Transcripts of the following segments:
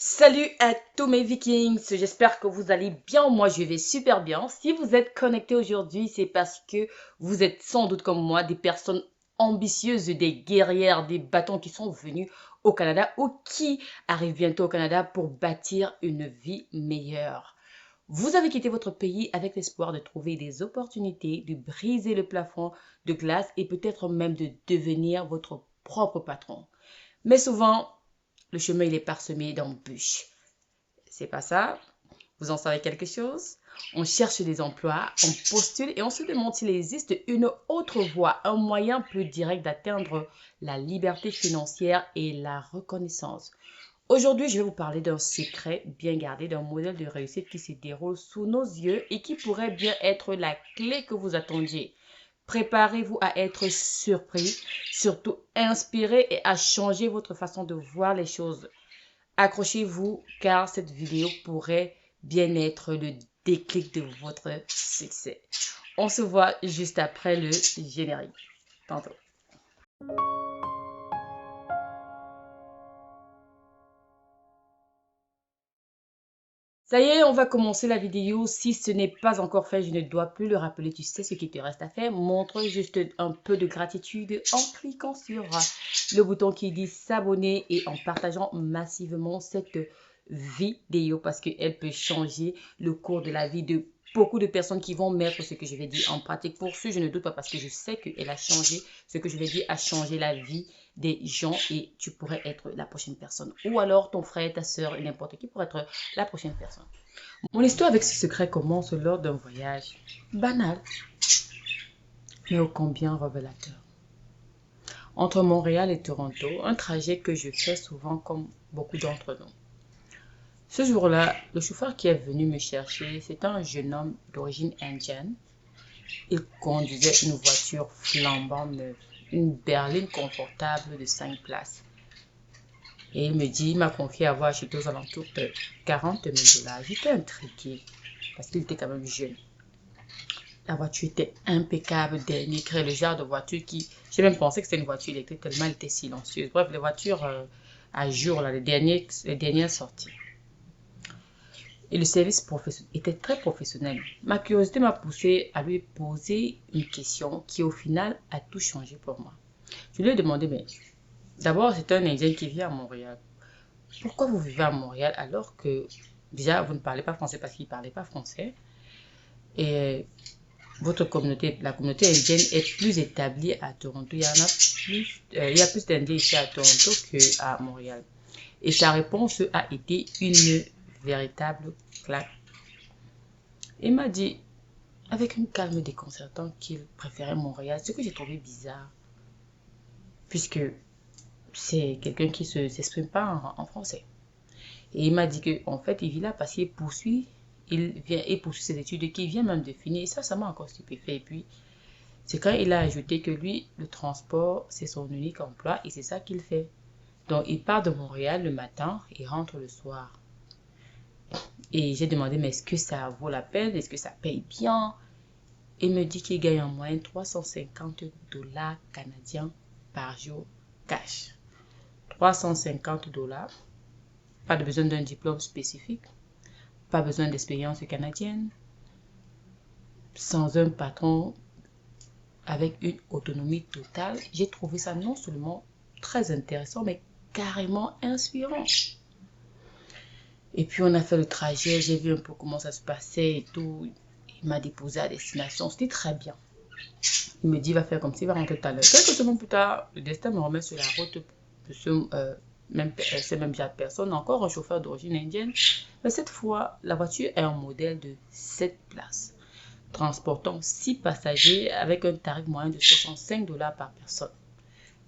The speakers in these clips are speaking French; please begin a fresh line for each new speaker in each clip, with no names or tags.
Salut à tous mes Vikings, j'espère que vous allez bien, moi je vais super bien. Si vous êtes connectés aujourd'hui, c'est parce que vous êtes sans doute comme moi des personnes ambitieuses, des guerrières, des bâtons qui sont venus au Canada ou qui arrivent bientôt au Canada pour bâtir une vie meilleure. Vous avez quitté votre pays avec l'espoir de trouver des opportunités, de briser le plafond de glace et peut-être même de devenir votre propre patron. Mais souvent, le chemin il est parsemé d'embûches. C'est pas ça? Vous en savez quelque chose? On cherche des emplois, on postule et on se demande s'il existe une autre voie, un moyen plus direct d'atteindre la liberté financière et la reconnaissance. Aujourd'hui, je vais vous parler d'un secret bien gardé, d'un modèle de réussite qui se déroule sous nos yeux et qui pourrait bien être la clé que vous attendiez. Préparez-vous à être surpris, surtout inspiré et à changer votre façon de voir les choses. Accrochez-vous car cette vidéo pourrait bien être le déclic de votre succès. On se voit juste après le générique. Tantôt. Ça y est, on va commencer la vidéo. Si ce n'est pas encore fait, je ne dois plus le rappeler. Tu sais ce qu'il te reste à faire. Montre juste un peu de gratitude en cliquant sur le bouton qui dit s'abonner et en partageant massivement cette vidéo parce qu'elle peut changer le cours de la vie de beaucoup de personnes qui vont mettre ce que je vais dire en pratique. Pour ce, je ne doute pas parce que je sais qu'elle a changé. Ce que je vais dire a changé la vie des gens et tu pourrais être la prochaine personne. Ou alors ton frère, ta soeur et n'importe qui pourrait être la prochaine personne. Mon histoire avec ce secret commence lors d'un voyage banal, mais ô combien révélateur. Entre Montréal et Toronto, un trajet que je fais souvent comme beaucoup d'entre nous. Ce jour-là, le chauffeur qui est venu me chercher, c'est un jeune homme d'origine indienne. Il conduisait une voiture flambant neuve, une berline confortable de 5 places. Et il m'a confié avoir acheté aux alentours de 40 000 $. J'étais intriguée parce qu'il était quand même jeune. La voiture était impeccable, dernier cri, le genre de voiture qui... J'ai même pensé que c'était une voiture électrique tellement elle était silencieuse. Bref, les voitures à jour, là, les dernières sorties. Et le service était très professionnel. Ma curiosité m'a poussé à lui poser une question qui au final a tout changé pour moi. Je lui ai demandé, mais d'abord c'est un Indien qui vit à Montréal. Pourquoi vous vivez à Montréal alors que déjà vous ne parlez pas français parce qu'il ne parlait pas français et votre communauté, la communauté indienne est plus établie à Toronto. Il y a plus d'Indiens ici à Toronto qu'à Montréal. Et sa réponse a été une véritable claque. Il m'a dit avec un calme déconcertant qu'il préférait Montréal, ce que j'ai trouvé bizarre puisque c'est quelqu'un qui ne s'exprime pas en français. Et il m'a dit qu'en fait, il vit là parce qu'il poursuit ses études et qu'il vient même de finir. Et ça m'a encore stupéfait. Et puis, c'est quand il a ajouté que lui, le transport, c'est son unique emploi et c'est ça qu'il fait. Donc, il part de Montréal le matin et rentre le soir. Et j'ai demandé, mais est-ce que ça vaut la peine? Est-ce que ça paye bien? Il me dit qu'il gagne en moyenne 350 $ canadiens par jour cash. 350 $. Pas de besoin d'un diplôme spécifique. Pas besoin d'expérience canadienne. Sans un patron avec une autonomie totale. J'ai trouvé ça non seulement très intéressant, mais carrément inspirant. Et puis on a fait le trajet, j'ai vu un peu comment ça se passait et tout. Il m'a déposé à destination, c'était très bien. Il me dit, il va faire comme ça, il va rentrer tout à l'heure. Quelques semaines plus tard, le destin me remet sur la route de ce même genre de personne, encore un chauffeur d'origine indienne. Mais cette fois, la voiture est un modèle de 7 places, transportant 6 passagers avec un tarif moyen de 65 $ par personne.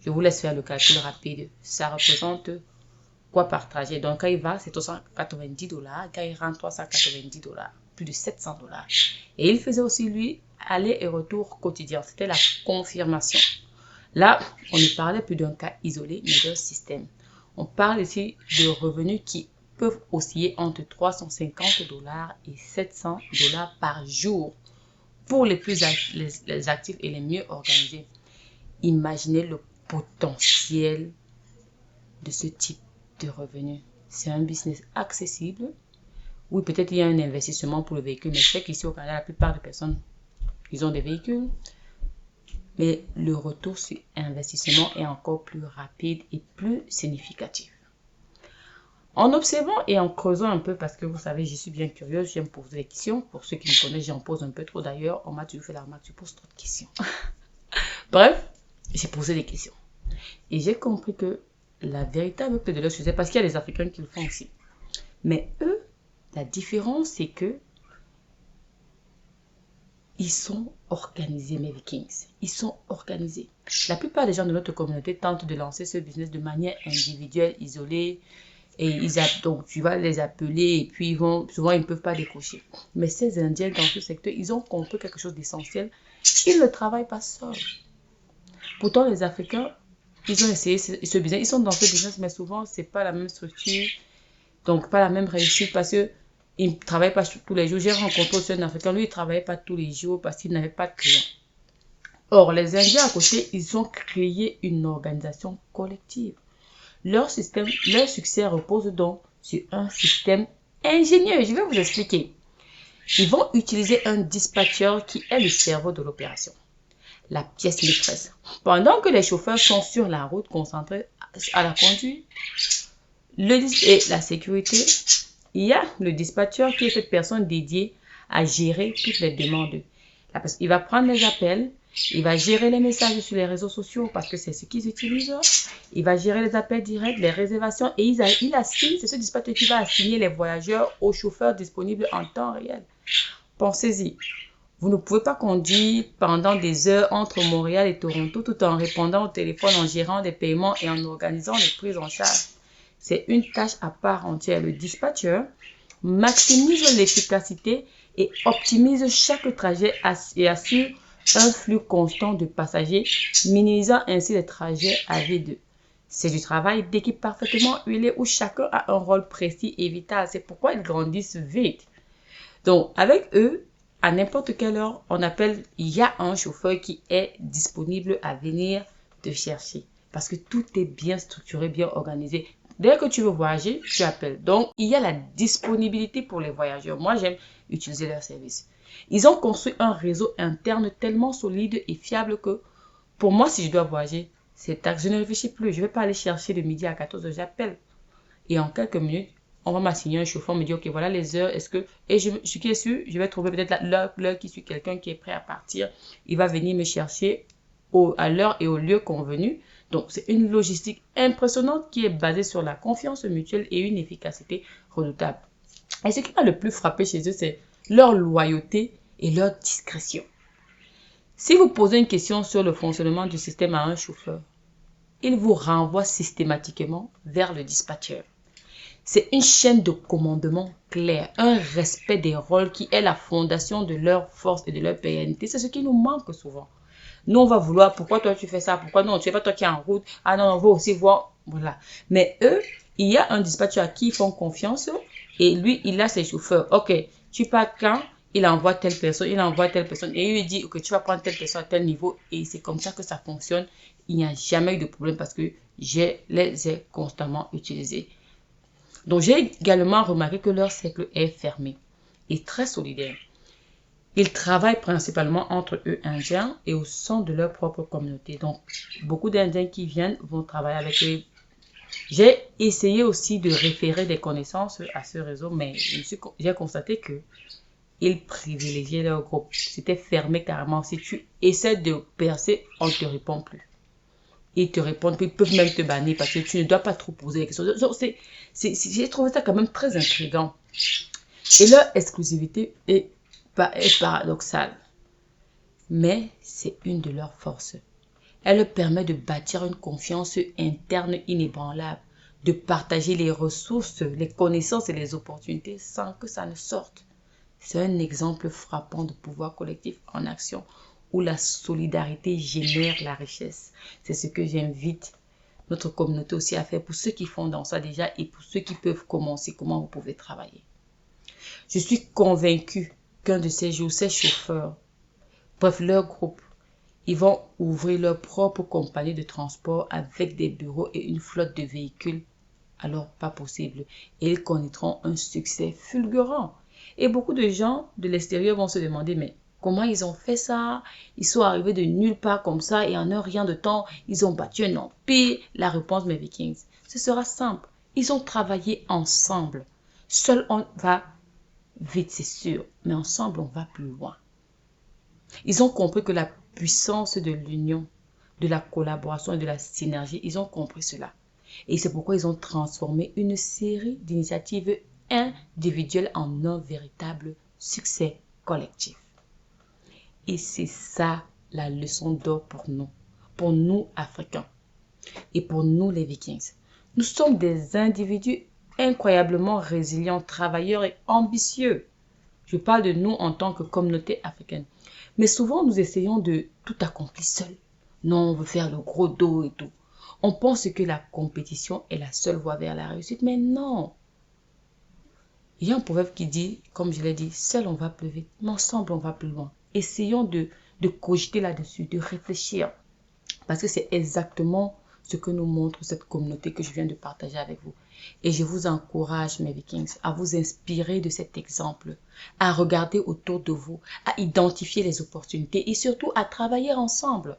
Je vous laisse faire le calcul rapide. Ça représente quoi par trajet? Donc, quand il va, c'est 390 $. Quand il rentre, 390 $. Plus de 700 $. Et il faisait aussi, lui, aller et retour quotidien. C'était la confirmation. Là, on ne parlait plus d'un cas isolé, mais d'un système. On parle ici de revenus qui peuvent osciller entre 350 $ et 700 $ par jour pour les plus les actifs et les mieux organisés. Imaginez le potentiel de ce type de revenus. c'est un business accessible. Oui, peut-être il y a un investissement pour le véhicule, mais je sais qu'ici au Canada, la plupart des personnes, ils ont des véhicules. Mais le retour sur investissement est encore plus rapide et plus significatif. En observant et en creusant un peu, parce que vous savez, je suis bien curieuse, j'aime poser des questions. Pour ceux qui me connaissent, j'en pose un peu trop d'ailleurs. On m'a toujours fait la remarque, tu poses trop de questions. Bref, j'ai posé des questions. Et j'ai compris que la véritable clé de leur succès, parce qu'il y a des Africains qui le font aussi. Mais eux, la différence, c'est que ils sont organisés, mes Vikings. Ils sont organisés. La plupart des gens de notre communauté tentent de lancer ce business de manière individuelle, isolée. Et donc, tu vas les appeler et puis souvent, ils ne peuvent pas décrocher. Mais ces Indiens dans ce secteur, ils ont compris quelque chose d'essentiel. Ils ne travaillent pas seuls. Pourtant, les Africains, ils ont essayé ce business. Ils sont dans ce business, mais souvent, ce n'est pas la même structure. Donc, pas la même réussite parce qu'ils ne travaillent pas tous les jours. J'ai rencontré aussi un Africain, lui, il ne travaillait pas tous les jours parce qu'il n'avait pas de clients. Or, les Indiens à côté, ils ont créé une organisation collective. Leur succès repose donc sur un système ingénieux. Je vais vous expliquer. Ils vont utiliser un dispatcher qui est le cerveau de l'opération, la pièce maîtresse. Pendant que les chauffeurs sont sur la route concentrés à la conduite et la sécurité, il y a le dispatcher qui est cette personne dédiée à gérer toutes les demandes. Il va prendre les appels, il va gérer les messages sur les réseaux sociaux parce que c'est ce qu'ils utilisent. Il va gérer les appels directs, les réservations et il assigne, c'est ce dispatcher qui va assigner les voyageurs aux chauffeurs disponibles en temps réel. Pensez-y, vous ne pouvez pas conduire pendant des heures entre Montréal et Toronto tout en répondant au téléphone, en gérant des paiements et en organisant les prises en charge. C'est une tâche à part entière. Le dispatcher maximise l'efficacité et optimise chaque trajet et assure un flux constant de passagers, minimisant ainsi les trajets à vide. C'est du travail d'équipe parfaitement huilé où chacun a un rôle précis et vital. C'est pourquoi ils grandissent vite. Donc, avec eux, à n'importe quelle heure, il y a un chauffeur qui est disponible à venir te chercher. Parce que tout est bien structuré, bien organisé. Dès que tu veux voyager, tu appelles. Donc, il y a la disponibilité pour les voyageurs. Moi, j'aime utiliser leur service. Ils ont construit un réseau interne tellement solide et fiable que pour moi, si je dois voyager, je ne réfléchis plus. Je ne vais pas aller chercher de midi à 14 heures, j'appelle. Et en quelques minutes, on va m'assigner un chauffeur, me dire, ok, voilà les heures, et je suis sûr, je vais trouver peut-être l'heure qui suit quelqu'un qui est prêt à partir. Il va venir me chercher à l'heure et au lieu convenu. Donc, c'est une logistique impressionnante qui est basée sur la confiance mutuelle et une efficacité redoutable. Et ce qui m'a le plus frappé chez eux, c'est leur loyauté et leur discrétion. Si vous posez une question sur le fonctionnement du système à un chauffeur, il vous renvoie systématiquement vers le dispatcher. C'est une chaîne de commandement claire, un respect des rôles qui est la fondation de leur force et de leur pérennité. C'est ce qui nous manque souvent. Nous, on va vouloir, pourquoi toi tu fais ça? Pourquoi non? Tu n'es pas toi qui es en route. Ah non, on va aussi voir. Voilà. Mais eux, il y a un dispatcher à qui ils font confiance et lui, il a ses chauffeurs. Ok, tu pars quand? Il envoie telle personne, et il lui dit que tu vas prendre telle personne à tel niveau et c'est comme ça que ça fonctionne. Il n'y a jamais eu de problème parce que je les ai constamment utilisés. Donc, j'ai également remarqué que leur cercle est fermé et très solidaire. Ils travaillent principalement entre eux Indiens et au sein de leur propre communauté. Donc, beaucoup d'Indiens qui viennent vont travailler avec eux. J'ai essayé aussi de référer des connaissances à ce réseau, mais j'ai constaté que ils privilégiaient leur groupe. C'était fermé carrément. Si tu essaies de percer, on ne te répond plus. Ils te répondent, puis ils peuvent même te bannir parce que tu ne dois pas trop poser des questions. Donc, j'ai trouvé ça quand même très intriguant. Et leur exclusivité est paradoxale. Mais c'est une de leurs forces. Elle permet de bâtir une confiance interne inébranlable, de partager les ressources, les connaissances et les opportunités sans que ça ne sorte. C'est un exemple frappant de pouvoir collectif en action où la solidarité génère la richesse. C'est ce que j'invite notre communauté aussi à faire pour ceux qui font dans ça déjà et pour ceux qui peuvent commencer, comment vous pouvez travailler. Je suis convaincue qu'un de ces jours, ces chauffeurs, bref, leur groupe, ils vont ouvrir leur propre compagnie de transport avec des bureaux et une flotte de véhicules alors pas possible. Et ils connaîtront un succès fulgurant. Et beaucoup de gens de l'extérieur vont se demander, mais comment ils ont fait ça? Ils sont arrivés de nulle part comme ça et en un rien de temps, ils ont battu un empire. La réponse, mes Vikings, ce sera simple. Ils ont travaillé ensemble. Seul on va vite, c'est sûr, mais ensemble, on va plus loin. Ils ont compris que la puissance de l'union, de la collaboration et de la synergie, ils ont compris cela. Et c'est pourquoi ils ont transformé une série d'initiatives individuelles en un véritable succès collectif. Et c'est ça la leçon d'or pour nous Africains et pour nous les Vikings. Nous sommes des individus incroyablement résilients, travailleurs et ambitieux. Je parle de nous en tant que communauté africaine. Mais souvent, nous essayons de tout accomplir seul. Non, on veut faire le gros dos et tout. On pense que la compétition est la seule voie vers la réussite, mais non. Il y a un proverbe qui dit, comme je l'ai dit, seul on va plus vite, mais ensemble on va plus loin. Essayons de cogiter là-dessus, de réfléchir. Parce que c'est exactement ce que nous montre cette communauté que je viens de partager avec vous. Et je vous encourage, mes Vikings, à vous inspirer de cet exemple, à regarder autour de vous, à identifier les opportunités et surtout à travailler ensemble.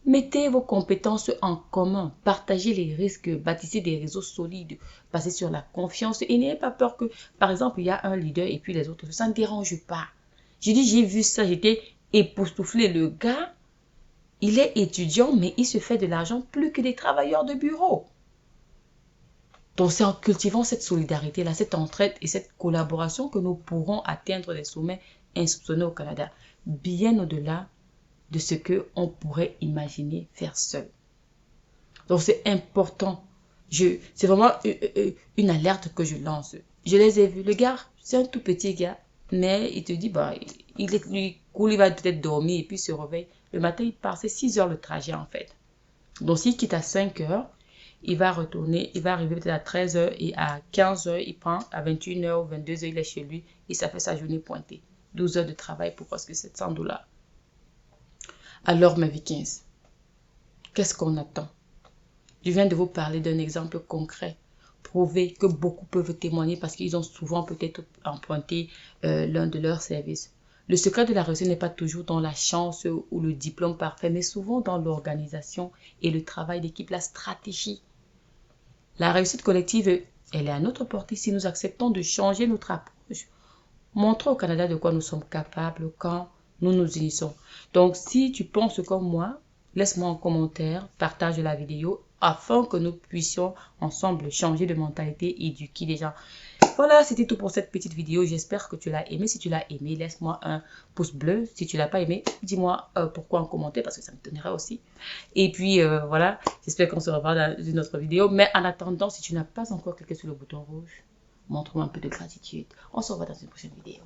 Mettez vos compétences en commun, partagez les risques, bâtissez des réseaux solides, basés sur la confiance et n'ayez pas peur que, par exemple, il y a un leader et puis les autres, ça ne dérange pas. J'ai dit, j'ai vu ça, j'étais époustouflée. Le gars, il est étudiant, mais il se fait de l'argent plus que des travailleurs de bureau. Donc, c'est en cultivant cette solidarité-là, cette entraide et cette collaboration que nous pourrons atteindre des sommets insoupçonnés au Canada, bien au-delà de ce qu'on pourrait imaginer faire seul. Donc, c'est important. C'est vraiment une alerte que je lance. Je les ai vus. Le gars, c'est un tout petit gars, mais il te dit, bah, il coule, il va peut-être dormir et puis il se réveille. Le matin, il part. C'est 6 heures le trajet, en fait. Donc, s'il quitte à 5 heures, il va retourner, il va arriver peut-être à 13 heures et à 15 heures, il prend, à 21 heures ou 22 heures, il est chez lui et ça fait sa journée pointée. 12 heures de travail pour presque $700. Alors, mes Vikings, qu'est-ce qu'on attend? Je viens de vous parler d'un exemple concret, prouvé que beaucoup peuvent témoigner parce qu'ils ont souvent peut-être emprunté l'un de leurs services. Le secret de la réussite n'est pas toujours dans la chance ou le diplôme parfait, mais souvent dans l'organisation et le travail d'équipe, la stratégie. La réussite collective, elle est à notre portée si nous acceptons de changer notre approche. Montrons au Canada de quoi nous sommes capables quand nous nous unissons. Donc, si tu penses comme moi, laisse-moi en commentaire, partage la vidéo afin que nous puissions ensemble changer de mentalité et éduquer les gens. Voilà, c'était tout pour cette petite vidéo. J'espère que tu l'as aimé. Si tu l'as aimé, laisse-moi un pouce bleu. Si tu l'as pas aimé, dis-moi pourquoi en commentaire parce que ça me donnerait aussi. Et puis voilà, j'espère qu'on se revoit dans une autre vidéo. Mais en attendant, si tu n'as pas encore cliqué sur le bouton rouge, montre-moi un peu de gratitude. On se revoit dans une prochaine vidéo.